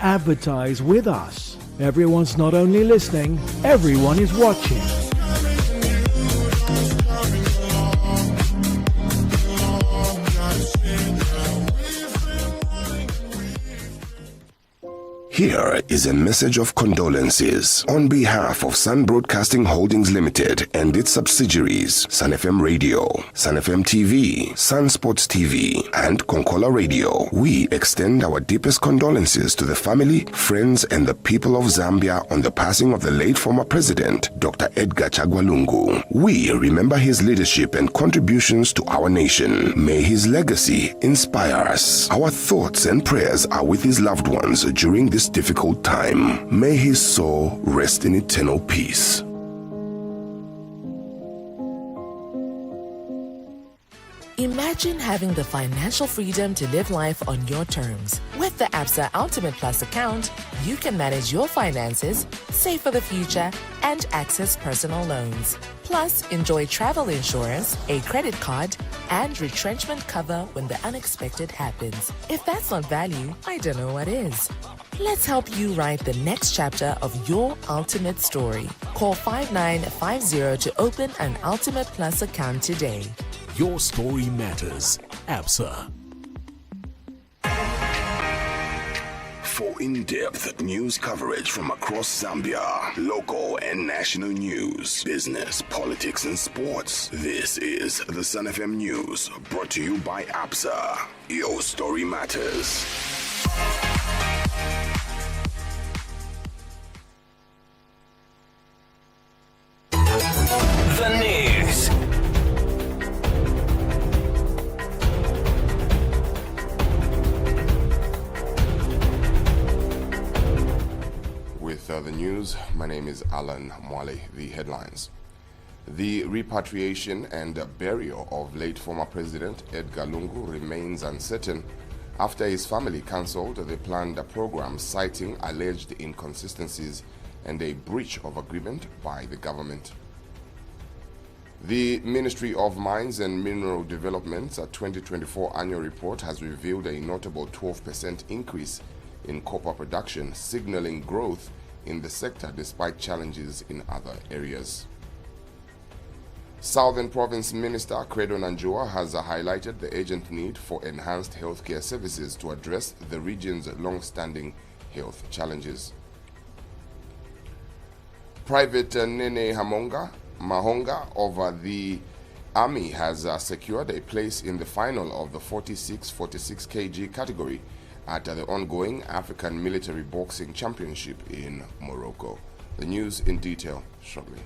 advertise with us. Everyone's not only listening, everyone is watching. Here is a message of condolences on behalf of Sun Broadcasting Holdings Limited and its subsidiaries, Sun FM Radio, Sun FM TV, Sun Sports TV, and Konkola Radio. We extend our deepest condolences to the family, friends, and the people of Zambia on the passing of the late former president, Dr. Edgar Chagwa Lungu. We remember his leadership and contributions to our nation. May his legacy inspire us. Our thoughts and prayers are with his loved ones during this difficult time. May his soul rest in eternal peace. Imagine having the financial freedom to live life on your terms. With the ABSA Ultimate Plus account, you can manage your finances, save for the future, and access personal loans. Plus, enjoy travel insurance, a credit card, and retrenchment cover when the unexpected happens. If that's not value, I don't know what is. Let's help you write the next chapter of your ultimate story. Call 5950 to open an Ultimate Plus account today. Your story matters. ABSA. For in-depth news coverage from across Zambia, local and national news, business, politics, and sports, this is the Sun FM News, brought to you by ABSA. Your story matters. The news. With the news, my name is Alan Mwale. The headlines. The repatriation and burial of late former President Edgar Lungu remains uncertain after his family cancelled the planned program, citing alleged inconsistencies and a breach of agreement by the government. The Ministry of Mines and Mineral Development's 2024 annual report has revealed a notable 12% increase in copper production, signaling growth in the sector despite challenges in other areas. Southern Province Minister Credo Nanjua has highlighted the urgent need for enhanced healthcare services to address the region's long-standing health challenges. Private Nene Mahonga of the Army has secured a place in the final of the 46 kg category at the ongoing African Military Boxing Championship in Morocco. The news in detail shortly.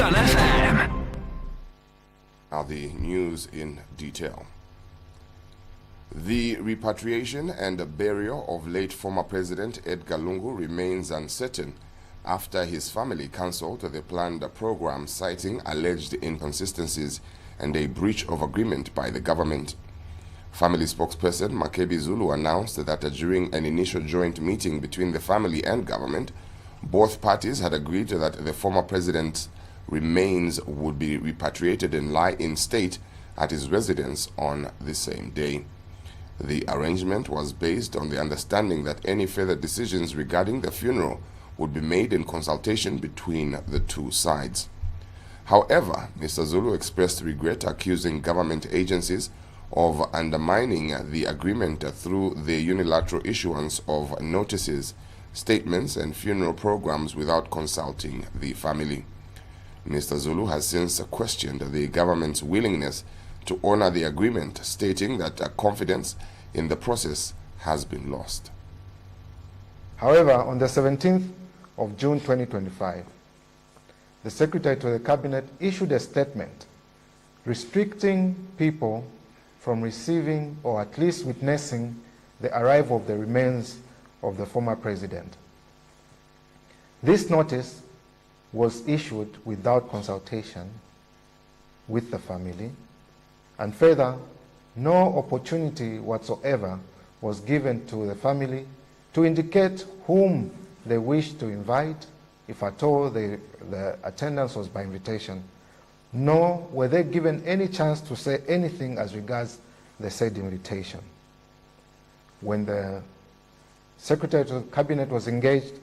Sun FM. Now the news in detail. The repatriation and burial of late former President Edgar Lungu remains uncertain after his family cancelled the planned program, citing alleged inconsistencies and a breach of agreement by the government. Family spokesperson Makebi Zulu announced that during an initial joint meeting between the family and government, both parties had agreed that the former president's remains would be repatriated and lie in state at his residence on the same day. The arrangement was based on the understanding that any further decisions regarding the funeral would be made in consultation between the two sides. However, Mr. Zulu expressed regret, accusing government agencies of undermining the agreement through the unilateral issuance of notices, statements, and funeral programs without consulting the family. Mr. Zulu has since questioned the government's willingness to honor the agreement, stating that confidence in the process has been lost. However, on the 17th of June 2025, the Secretary to the Cabinet issued a statement restricting people from receiving or at least witnessing the arrival of the remains of the former president. This notice was issued without consultation with the family, and further, no opportunity whatsoever was given to the family to indicate whom they wished to invite, if at all the attendance was by invitation, nor were they given any chance to say anything as regards the said invitation. When the Secretary to the Cabinet was engaged,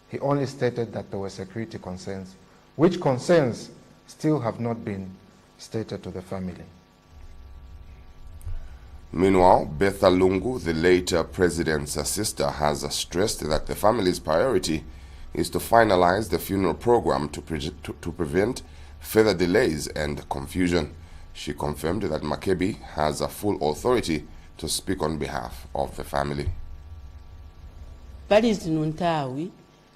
he only stated that there were security concerns, which concerns still have not been stated to the family. Meanwhile, Betha Lungu, the late president's sister, has stressed that the family's priority is to finalize the funeral program to prevent further delays and confusion. She confirmed that Makebi has a full authority to speak on behalf of the family. Pali zinuntawi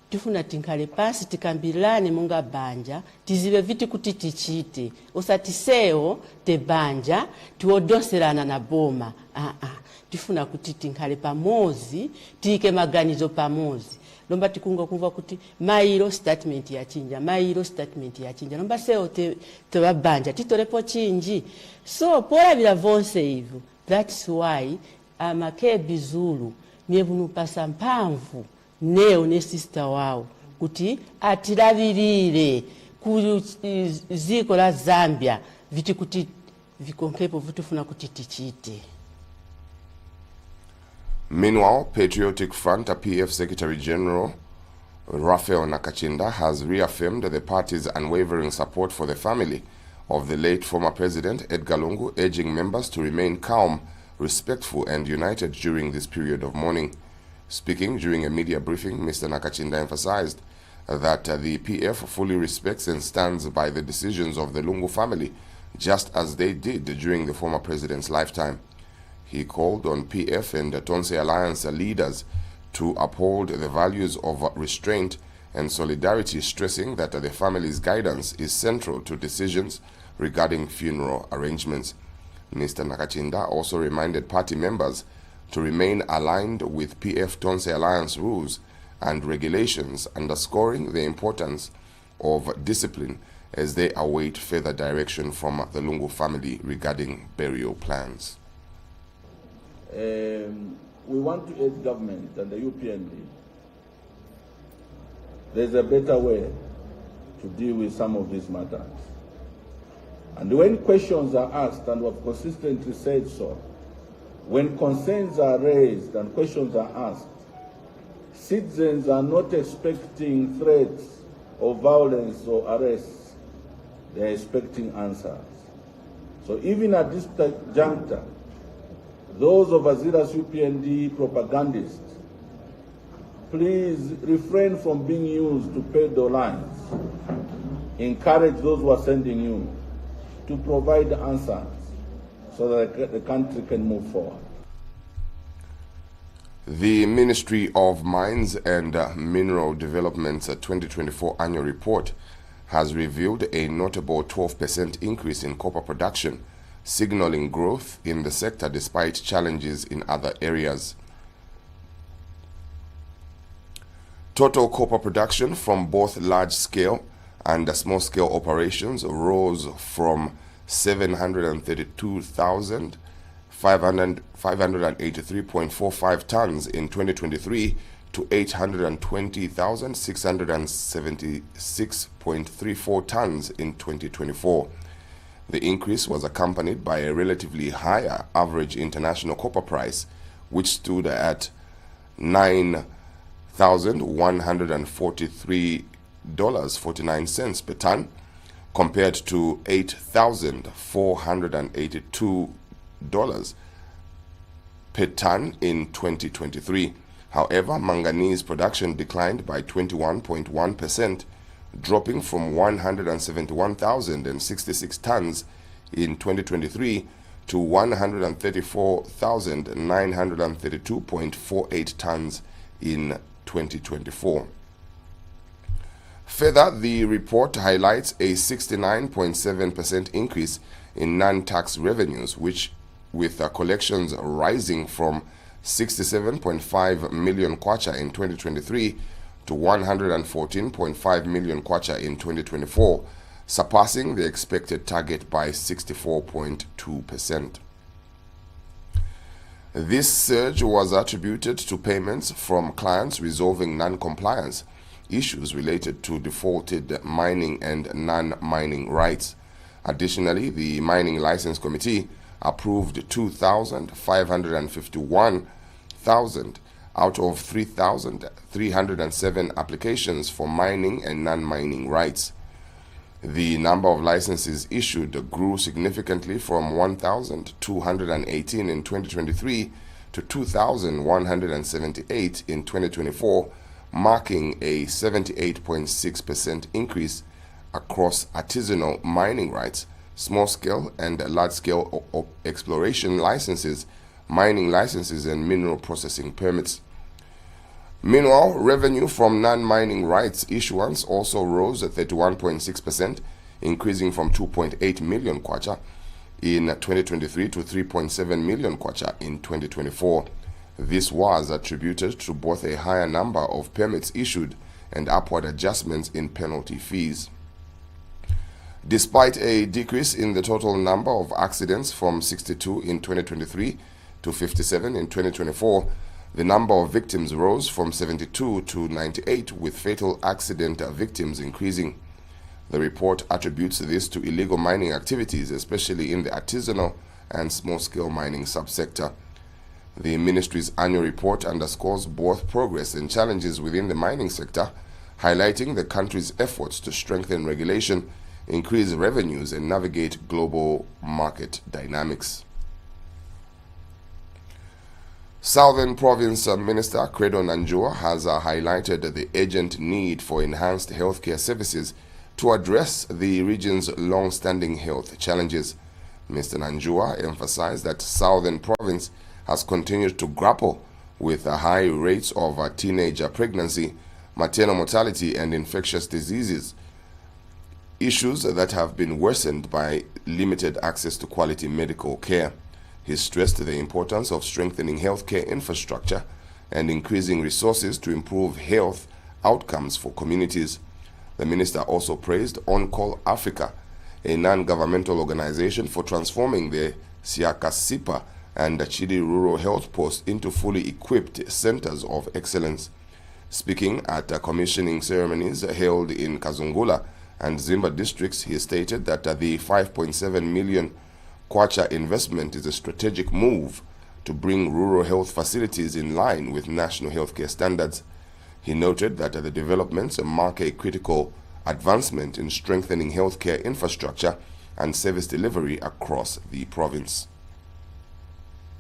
tifuna tinkale pasi tikambilane munga banja tizive viti kuti tichite osatisewo te banja tiwodoserana na boma tifuna kuti tinkale pamozi tike maganizo pamozi lomba tikunga kuva kuti mailo statement yachinja lomba sewo te banja titolepo chinji so pora vila vonse hivyo. That's why Makebi Zulu nievunu pasa mpamvu neo ne sister wao kuti atilavirire ku ziko la Zambia viti kuti vikonkepo vitufuna kuti tichite. Meanwhile, Patriotic Front, PF Secretary General Raphael Nakachinda has reaffirmed the party's unwavering support for the family of the late former president Edgar Lungu, urging members to remain calm, respectful and united during this period of mourning. Speaking during a media briefing, Mr. Nakachinda emphasized that the PF fully respects and stands by the decisions of the Lungu family, just as they did during the former president's lifetime. He called on PF and Tonse Alliance leaders to uphold the values of restraint and solidarity, stressing that the family's guidance is central to decisions regarding funeral arrangements. Mr. Nakachinda also reminded party members to remain aligned with PF Tonse Alliance rules and regulations, underscoring the importance of discipline as they await further direction from the Lungu family regarding burial plans. We want to urge government and the UPND. There's a better way to deal with some of these matters. And when questions are asked, and we have consistently said so, when concerns are raised and questions are asked, citizens are not expecting threats or violence or arrests. They are expecting answers. So even at this juncture, those of Azira's UPND propagandists, please refrain from being used to peddle lines. Encourage those who are sending you to provide answers so that the country can move forward. The Ministry of Mines and Mineral Development's 2024 annual report has revealed a notable 12% increase in copper production, signaling growth in the sector despite challenges in other areas. Total copper production from both large-scale and small-scale operations rose from 732,583.45 tons in 2023 to 820,676.34 tons in 2024. The increase was accompanied by a relatively higher average international copper price, which stood at $9,143.49 per ton, compared to $8,482 per ton in 2023. However, manganese production declined by 21.1%, dropping from 171,066 tons in 2023 to 134,932.48 tons in 2024. Further, the report highlights a 69.7% increase in non-tax revenues, which with collections rising from 67.5 million kwacha in 2023 to 114.5 million kwacha in 2024, surpassing the expected target by 64.2%. This surge was attributed to payments from clients resolving non-compliance issues related to defaulted mining and non-mining rights. Additionally, the Mining License Committee approved 2,551,000 out of 3,307 applications for mining and non-mining rights. The number of licenses issued grew significantly from 1,218 in 2023 to 2,178 in 2024, marking a 78.6% increase across artisanal mining rights, small-scale and large-scale exploration licenses, mining licenses, and mineral processing permits. Meanwhile, revenue from non-mining rights issuance also rose at 31.6%, increasing from 2.8 million kwacha in 2023 to 3.7 million kwacha in 2024. This was attributed to both a higher number of permits issued and upward adjustments in penalty fees. Despite a decrease in the total number of accidents from 62 in 2023 to 57 in 2024, the number of victims rose from 72 to 98, with fatal accident victims increasing. The report attributes this to illegal mining activities, especially in the artisanal and small-scale mining subsector. The ministry's annual report underscores both progress and challenges within the mining sector, highlighting the country's efforts to strengthen regulation, increase revenues, and navigate global market dynamics. Southern Province Minister Credo Nanjua has highlighted the urgent need for enhanced healthcare services to address the region's long-standing health challenges. Mr. Nanjua emphasized that Southern Province has continued to grapple with high rates of teenager pregnancy, maternal mortality, and infectious diseases, issues that have been worsened by limited access to quality medical care. He stressed the importance of strengthening healthcare infrastructure and increasing resources to improve health outcomes for communities. The minister also praised On Call Africa, a non-governmental organization, for transforming the Siakasipa and Chidi rural health posts into fully equipped centers of excellence. Speaking at commissioning ceremonies held in Kazungula and Zimba districts, he stated that the 5.7 million kwacha investment is a strategic move to bring rural health facilities in line with national healthcare standards. He noted that the developments mark a critical advancement in strengthening healthcare infrastructure and service delivery across the province.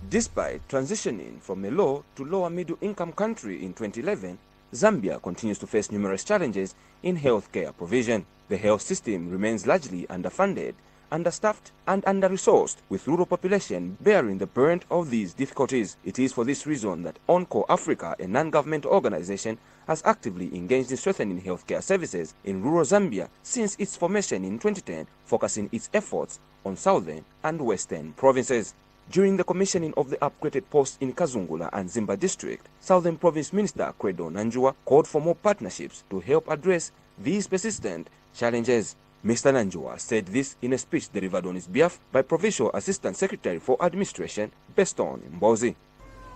Despite transitioning from a low to lower middle income country in 2011, Zambia continues to face numerous challenges in healthcare provision. The health system remains largely underfunded, understaffed, and under-resourced, with rural population bearing the brunt of these difficulties. It is for this reason that On Call Africa, a non-government organization, has actively engaged in strengthening healthcare services in rural Zambia since its formation in 2010, focusing its efforts on southern and western provinces. During the commissioning of the upgraded posts in Kazungula and Zimba district, Southern Province Minister Credo Nanjua called for more partnerships to help address these persistent challenges. Mr. Nanjua said this in a speech delivered on his behalf by Provincial Assistant Secretary for Administration, Beston Mbozi.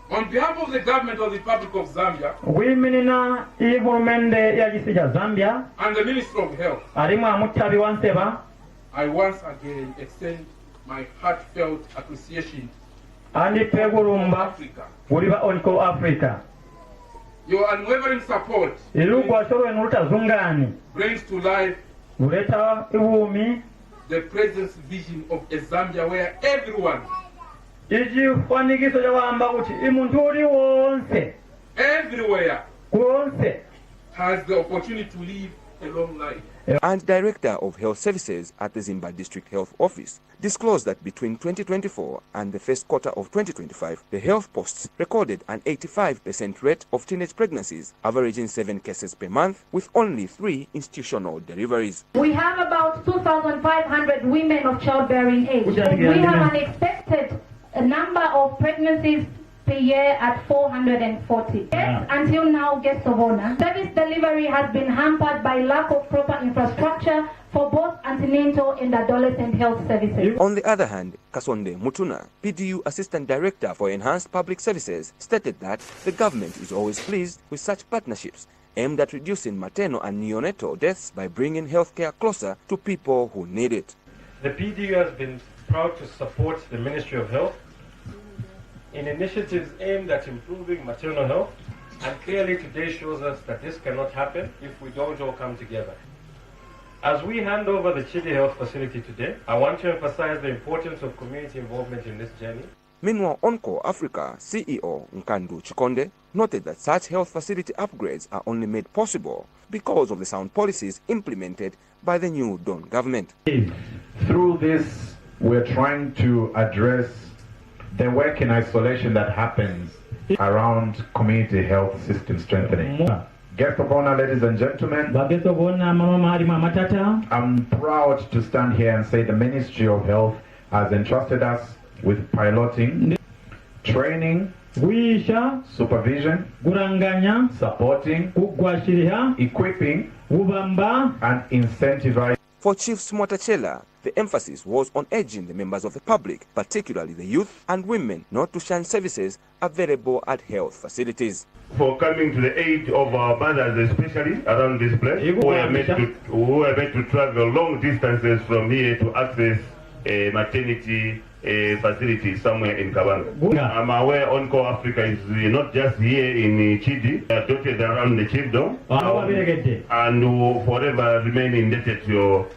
On behalf of the government of the Republic of Zambia and the Ministry of Health, I once again extend my heartfelt appreciation to Africa. Your unwavering support brings to life the President's vision of a Zambia where everyone everywhere has the opportunity to live a long life. and Director of Health Services at the Zambia District Health Office, disclosed that between 2024 and the first quarter of 2025, the health posts recorded an 85% rate of teenage pregnancies, averaging 7 cases per month, with only 3 institutional deliveries. We have about 2,500 women of childbearing age. We have an expected number of pregnancies per year at 440. Yes, until now, guests of honor, service delivery has been hampered by lack of proper infrastructure for both antenatal and adolescent health services. On the other hand, Kasonde Mutuna, PDU Assistant Director for Enhanced Public Services, stated that the government is always pleased with such partnerships aimed at reducing maternal and neonatal deaths by bringing healthcare closer to people who need it. The PDU has been proud to support the Ministry of Health in initiatives aimed at improving maternal health, and clearly today shows us that this cannot happen if we don't all come together. As we hand over the Chidi Health Facility today, I want to emphasize the importance of community involvement in this journey. Meanwhile, Onco Africa CEO Nkandu Chikonde noted that such health facility upgrades are only made possible because of the sound policies implemented by the new Dawn government. Through this, we're trying to address the work in isolation that happens around community health system strengthening. Guests of honor, ladies and gentlemen, I'm proud to stand here and say the Ministry of Health has entrusted us with piloting, training, supervision, supporting, equipping, and incentivizing. For Chief Smwatachela, the emphasis was on urging the members of the public, particularly the youth and women, not to shun services available at health facilities. For coming to the aid of our mothers, especially around this place, who are meant to travel long distances from here to access a maternity facility somewhere in Kabanga. I'm aware Onco Africa is not just here in Chidi, dotted around the Chiefdom, and will forever remain indebted to your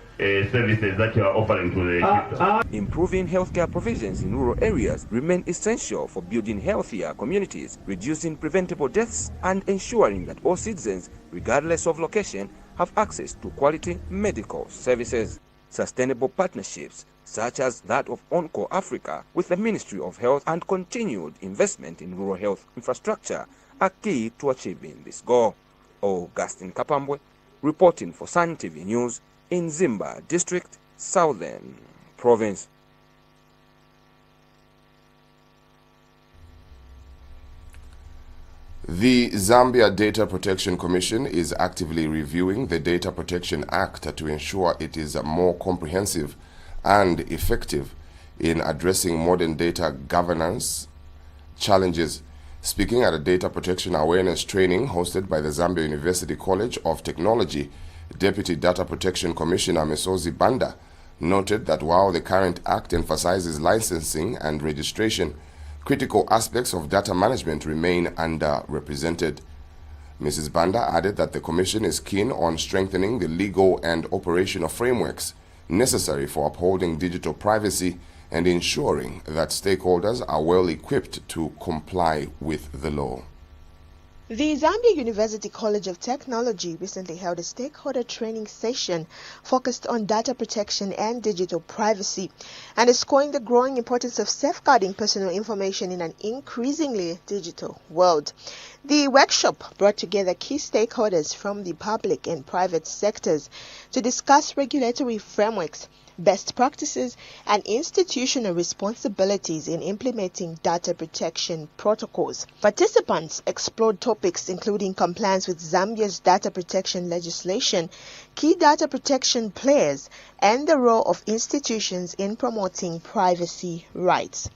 services that you are offering to the Chiefdom. Improving healthcare provisions in rural areas remain essential for building healthier communities, reducing preventable deaths, and ensuring that all citizens, regardless of location, have access to quality medical services. Sustainable partnerships such as that of Onco Africa with the Ministry of Health and continued investment in rural health infrastructure are key to achieving this goal. Augustine Kapambwe, reporting for Sun TV News in Zimba District, Southern Province. The Zambia Data Protection Commission is actively reviewing the Data Protection Act to ensure it is more comprehensive and effective in addressing modern data governance challenges. Speaking at a data protection awareness training hosted by the Zambia University College of Technology, Deputy Data Protection Commissioner Misozi Banda noted that while the current act emphasizes licensing and registration, critical aspects of data management remain underrepresented. Mrs. Banda added that the Commission is keen on strengthening the legal and operational frameworks necessary for upholding digital privacy and ensuring that stakeholders are well equipped to comply with the law. The Zambia University College of Technology recently held a stakeholder training session focused on data protection and digital privacy, underscoring the growing importance of safeguarding personal information in an increasingly digital world. The workshop brought together key stakeholders from the public and private sectors to discuss regulatory frameworks, best practices, and institutional responsibilities in implementing data protection protocols. Participants explored topics including compliance with Zambia's data protection legislation, key data protection players, and the role of institutions in promoting privacy rights.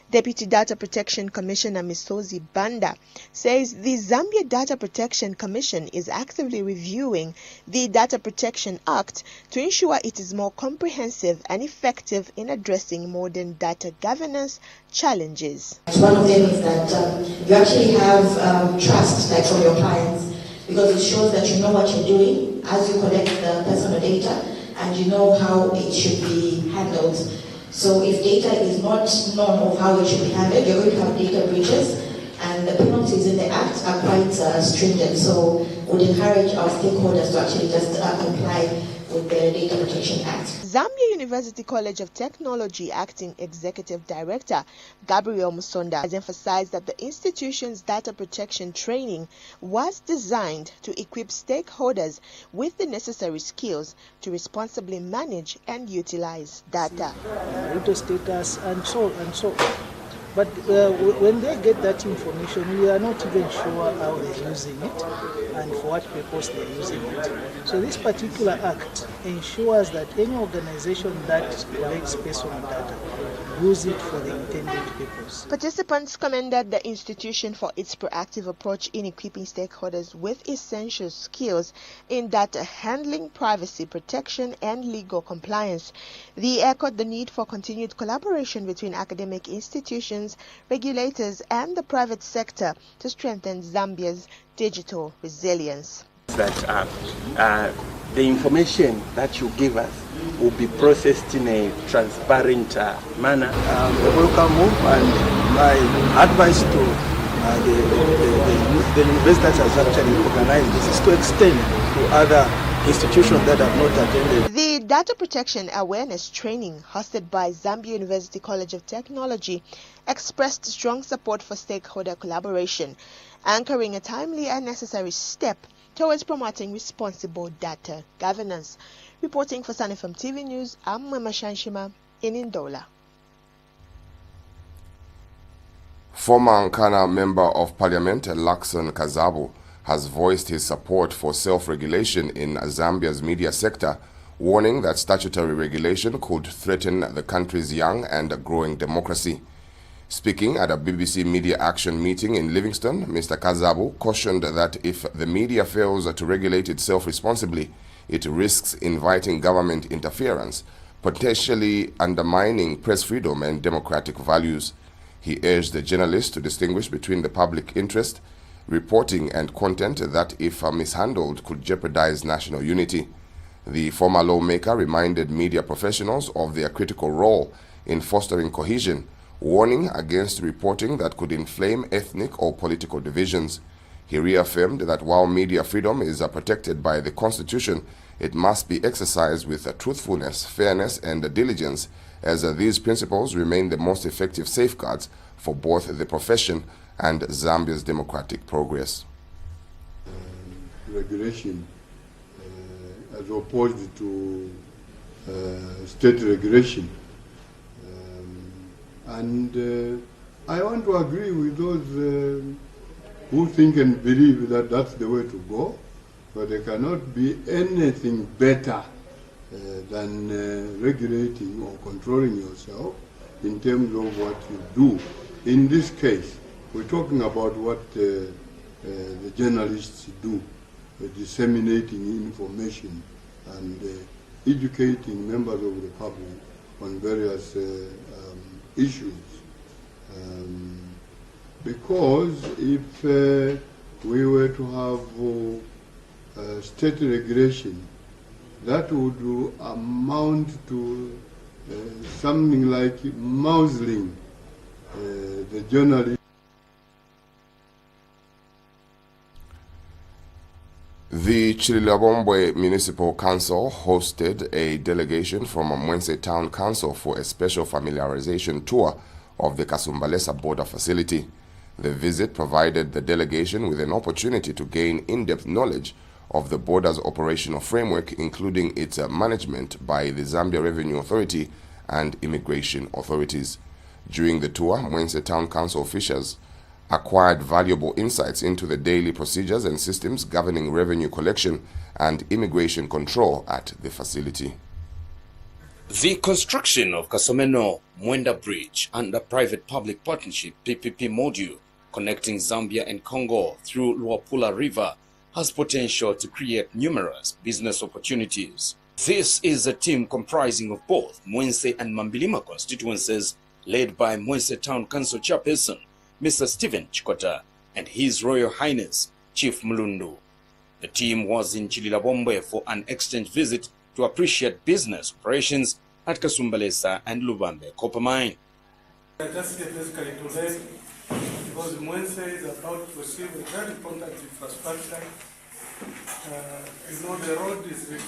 Deputy Data Protection Commissioner Misozi Banda says the Zambia Data Protection Commission is actively reviewing the Data Protection Act to ensure it is more comprehensive and effective in addressing modern data governance challenges. One of them is that you actually have trust from your clients, because it shows that you know what you're doing as you collect the personal data and you know how it should be handled. So if data is not known of how it should be handled, you're going to have data breaches, and the penalties in the Act are quite stringent. So we'd encourage our stakeholders to actually just comply with the Data Protection Act. Zambia University College of Technology Acting Executive Director Gabriel Musonda has emphasized that the institution's data protection training was designed to equip stakeholders with the necessary skills to responsibly manage and utilize data. Marital status and so on. But when they get that information, we are not even sure how they're using it and for what purpose they're using it. So this particular act ensures that any organization that collects personal data use it for the intended purpose. Participants commended the institution for its proactive approach in equipping stakeholders with essential skills in data handling, privacy protection, and legal compliance. They echoed the need for continued collaboration between academic institutions, regulators, and the private sector to strengthen Zambia's digital resilience. That the information that you give us will be processed in a transparent manner. A welcome move, and my advice to the university that has actually organized this is to extend to other institutions that have not attended. The Data Protection Awareness Training hosted by Zambia University College of Technology expressed strong support for stakeholder collaboration, anchoring a timely and necessary step towards promoting responsible data governance. Reporting for Sun FM TV News, I'm Mama Shanshima in Ndola. Former Nkana Member of Parliament Lakson Kazabu has voiced his support for self-regulation in Zambia's media sector, warning that statutory regulation could threaten the country's young and growing democracy. Speaking at a BBC Media Action meeting in Livingston, Mr. Kazabu cautioned that if the media fails to regulate itself responsibly, it risks inviting government interference, potentially undermining press freedom and democratic values. He urged the journalists to distinguish between the public interest, reporting, and content that, if mishandled, could jeopardize national unity. The former lawmaker reminded media professionals of their critical role in fostering cohesion, warning against reporting that could inflame ethnic or political divisions. He reaffirmed that while media freedom is protected by the Constitution, it must be exercised with truthfulness, fairness, and diligence, as these principles remain the most effective safeguards for both the profession and Zambia's democratic progress. Regulation as opposed to state regulation. And I want to agree with those who think and believe that that's the way to go, but there cannot be anything better than regulating or controlling yourself in terms of what you do. In this case, we're talking about what the journalists do, disseminating information and educating members of the public on various issues. Because if we were to have state regulation, that would amount to something like muzzling the journalists. The Chililabombwe Municipal Council hosted a delegation from Mwense Town Council for a special familiarization tour of the Kasumbalesa border facility. The visit provided the delegation with an opportunity to gain in-depth knowledge of the border's operational framework, including its management by the Zambia Revenue Authority and immigration authorities. During the tour, Mwense Town Council officials acquired valuable insights into the daily procedures and systems governing revenue collection and immigration control at the facility. The construction of Kasomeno Mwenda Bridge under private-public partnership PPP module connecting Zambia and Congo through Luapula River has potential to create numerous business opportunities. This is a team comprising of both Mwense and Mambilima constituencies, led by Mwense Town Council Chairperson Mr. Stephen Chikota and His Royal Highness Chief Mulundu. The team was in Chililabombwe for an exchange visit to appreciate business operations at Kasumbalesa and Lubambe copper mine. I just here basically to learn because Mwense is about to receive a very important infrastructure. The road is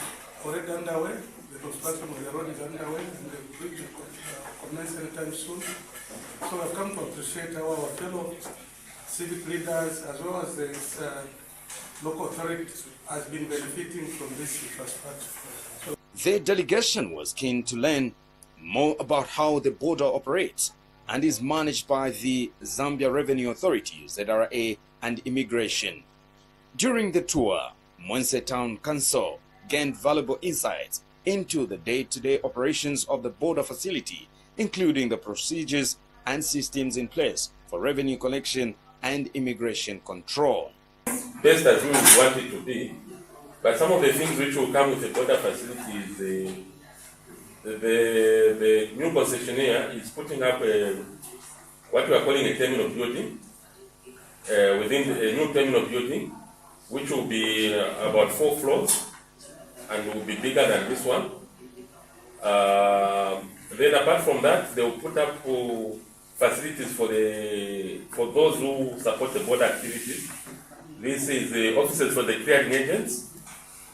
already underway. The construction of the road is underway, and the bridge will commence anytime soon. So I've come to appreciate how our fellow civic leaders, as well as the local authorities, has been benefiting from this infrastructure. The delegation was keen to learn more about how the border operates and is managed by the Zambia Revenue Authority, ZRA, and Immigration. During the tour, Mwense Town Council gained valuable insights into the day-to-day operations of the border facility, including the procedures and systems in place for revenue collection and immigration control. Best as we want it to be, but some of the things which will come with the border facility is the new concessionaire is putting up what we are calling a terminal building within a new terminal building, which will be about 4 floors and will be bigger than this one. Then apart from that, they will put up facilities for those who support the border activities. This is the offices for the clearing agents,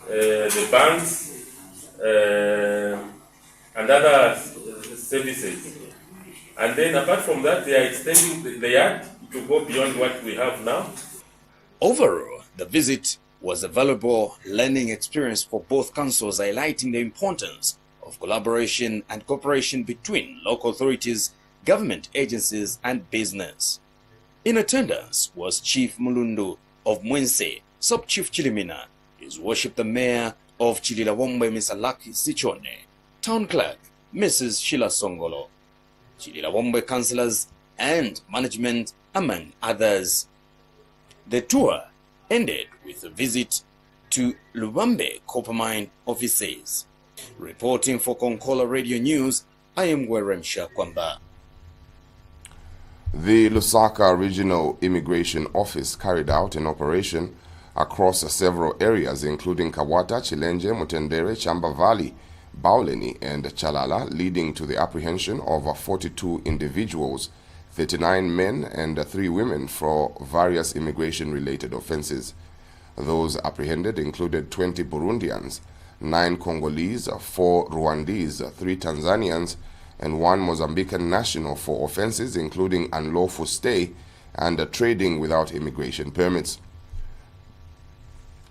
the banks, and other services. And then apart from that, they are extending the yard to go beyond what we have now. Overall, the visit was a valuable learning experience for both councils, highlighting the importance of collaboration and cooperation between local authorities, government agencies, and business. In attendance was Chief Mulundu of Mwense, Sub-Chief Chilimina, His Worship the Mayor of Chililawombe, Mr. Lucky Sichone, Town Clerk, Mrs. Sheila Songolo, Chililawombe councillors and management, among others. The tour ended with a visit to Lubambe copper mine offices. Reporting for Konkola Radio News, I am Weremsha Kwamba. The Lusaka Regional Immigration Office carried out an operation across several areas, including Kawata, Chilenje, Mutendere, Chamba Valley, Bauleni, and Chalala, leading to the apprehension of 42 individuals, 39 men and 3 women, for various immigration-related offenses. Those apprehended included 20 Burundians, 9 Congolese, 4 Rwandese, 3 Tanzanians, and 1 Mozambican national for offenses including unlawful stay and trading without immigration permits.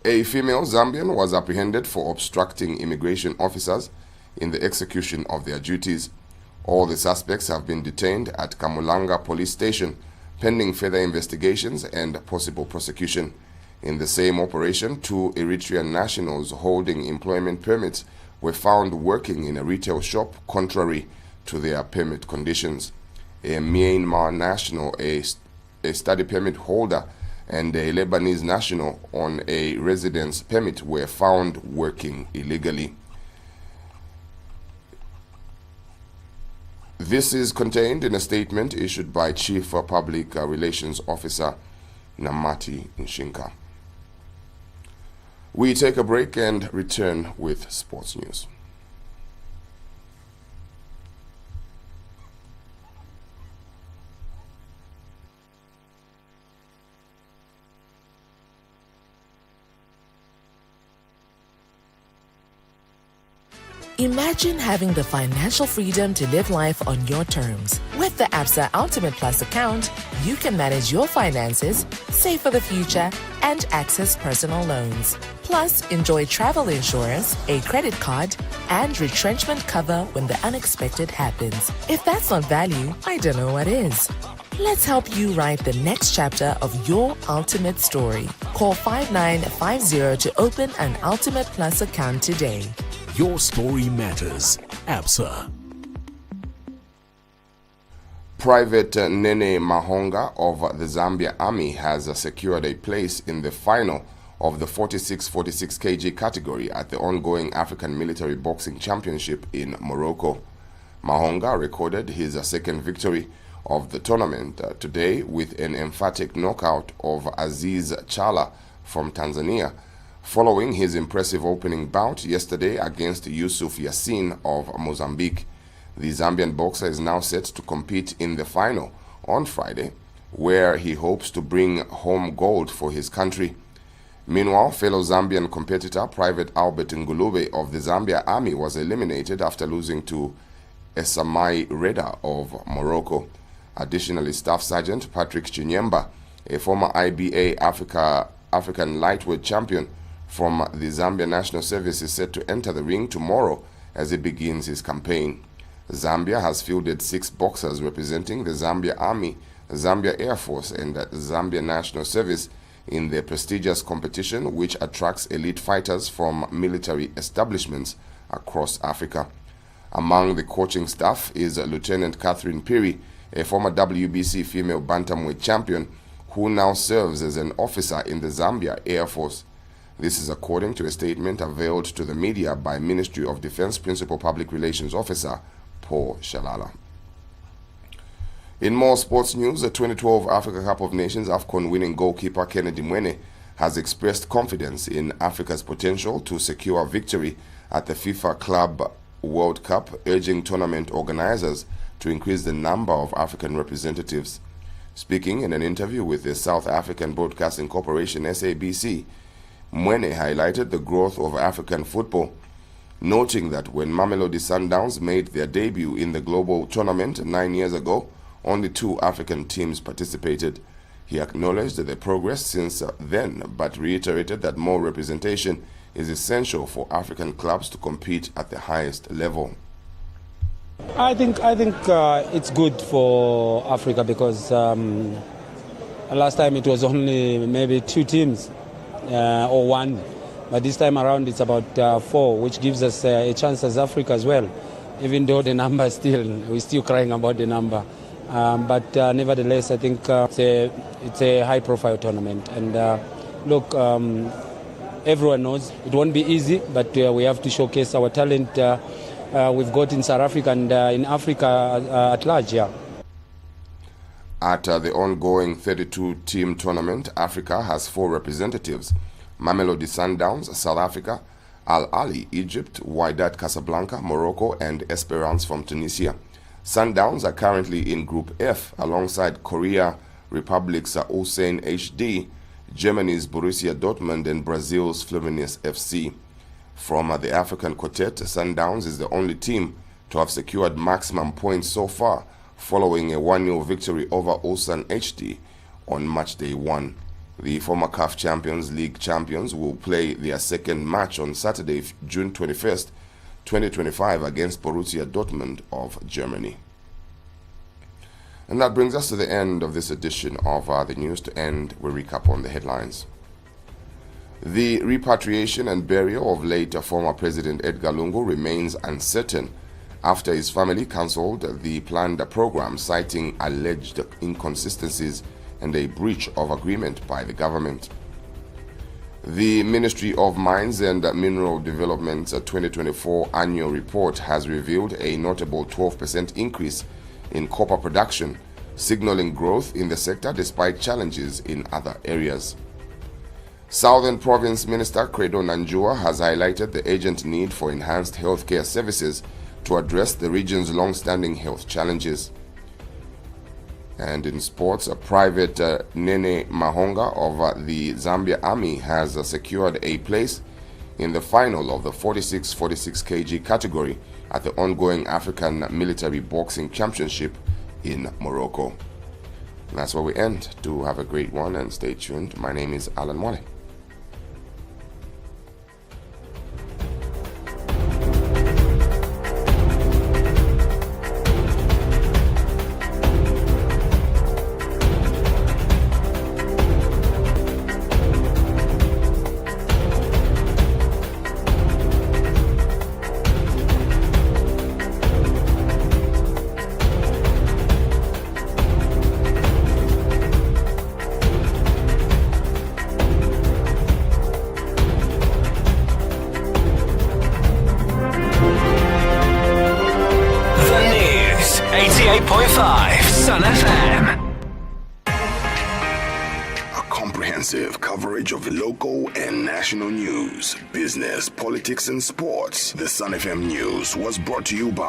A female Zambian was apprehended for obstructing immigration officers in the execution of their duties. All the suspects have been detained at Kamulanga Police Station, pending further investigations and possible prosecution. In the same operation, 2 Eritrean nationals holding employment permits were found working in a retail shop contrary to their permit conditions. A Myanmar national, a study permit holder, and a Lebanese national on a residence permit were found working illegally. This is contained in a statement issued by Chief Public Relations Officer Namati Nshinka. We take a break and return with sports news. Imagine having the financial freedom to live life on your terms. With the Absa Ultimate Plus account, you can manage your finances, save for the future, and access personal loans. Plus, enjoy travel insurance, a credit card, and retrenchment cover when the unexpected happens. If that's not value, I don't know what is. Let's help you write the next chapter of your ultimate story. Call 5950 to open an Ultimate Plus account today. Your story matters. Absa. Private Nene Mahonga of the Zambia Army has secured a place in the final of the 46 kg category at the ongoing African Military Boxing Championship in Morocco. Mahonga recorded his second victory of the tournament today with an emphatic knockout of Aziz Chala from Tanzania, following his impressive opening bout yesterday against Yusuf Yassin of Mozambique. The Zambian boxer is now set to compete in the final on Friday, where he hopes to bring home gold for his country. Meanwhile, fellow Zambian competitor Private Albert Ngulube of the Zambia Army was eliminated after losing to Esamai Reda of Morocco. Additionally, Staff Sergeant Patrick Chinyemba, a former IBA African lightweight champion from the Zambia National Service, is set to enter the ring tomorrow as he begins his campaign. Zambia has fielded 6 boxers representing the Zambia Army, Zambia Air Force, and the Zambia National Service in the prestigious competition, which attracts elite fighters from military establishments across Africa. Among the coaching staff is Lieutenant Catherine Piri, a former WBC female bantamweight champion who now serves as an officer in the Zambia Air Force. This is according to a statement unveiled to the media by Ministry of Defense Principal Public Relations Officer Paul Shalala. In more sports news, the 2012 Africa Cup of Nations AFCON winning goalkeeper Kennedy Mwene has expressed confidence in Africa's potential to secure victory at the FIFA Club World Cup, urging tournament organizers to increase the number of African representatives. Speaking in an interview with the South African Broadcasting Corporation SABC, Mwene highlighted the growth of African football, noting that when Mamelodi Sundowns made their debut in the global tournament 9 years ago, only 2 African teams participated. He acknowledged the progress since then, but reiterated that more representation is essential for African clubs to compete at the highest level. I think it's good for Africa because last time it was only maybe 2 teams or 1, but this time around it's about 4, which gives us a chance as Africa as well. Even though the number we're still crying about the number. But nevertheless, I think it's a high-profile tournament. And look, everyone knows it won't be easy, but we have to showcase our talent we've got in South Africa and in Africa at large. Yeah. At the ongoing 32-team tournament, Africa has 4 representatives: Mamelodi Sundowns, South Africa; Al Ahly, Egypt; Wydad Casablanca, Morocco; and Esperance from Tunisia. Sundowns are currently in Group F alongside Korea Republic's Hussein HD, Germany's Borussia Dortmund, and Brazil's Fluminense FC. From the African quartet, Sundowns is the only team to have secured maximum points so far, following a 1-0 victory over Hussein HD on match day 1. The former CAF Champions League champions will play their second match on Saturday, June 21st, 2025 against Borussia Dortmund of Germany. And that brings us to the end of this edition of the news. To end, we recap on the headlines. The repatriation and burial of late former President Edgar Lungu remains uncertain after his family cancelled the planned program, citing alleged inconsistencies and a breach of agreement by the government. The Ministry of Mines and Mineral Development's 2024 annual report has revealed a notable 12% increase in copper production, signaling growth in the sector despite challenges in other areas. Southern Province Minister Credo Nanjua has highlighted the urgent need for enhanced healthcare services to address the region's long-standing health challenges. And in sports, Private Nene Mahonga of the Zambia Army has secured a place in the final of the 46 kg category at the ongoing African Military Boxing Championship in Morocco. And that's where we end. Do have a great one and stay tuned. My name is Alan Wale. Coverage of local and national news, business, politics, and sports. The Sun FM News was brought to you by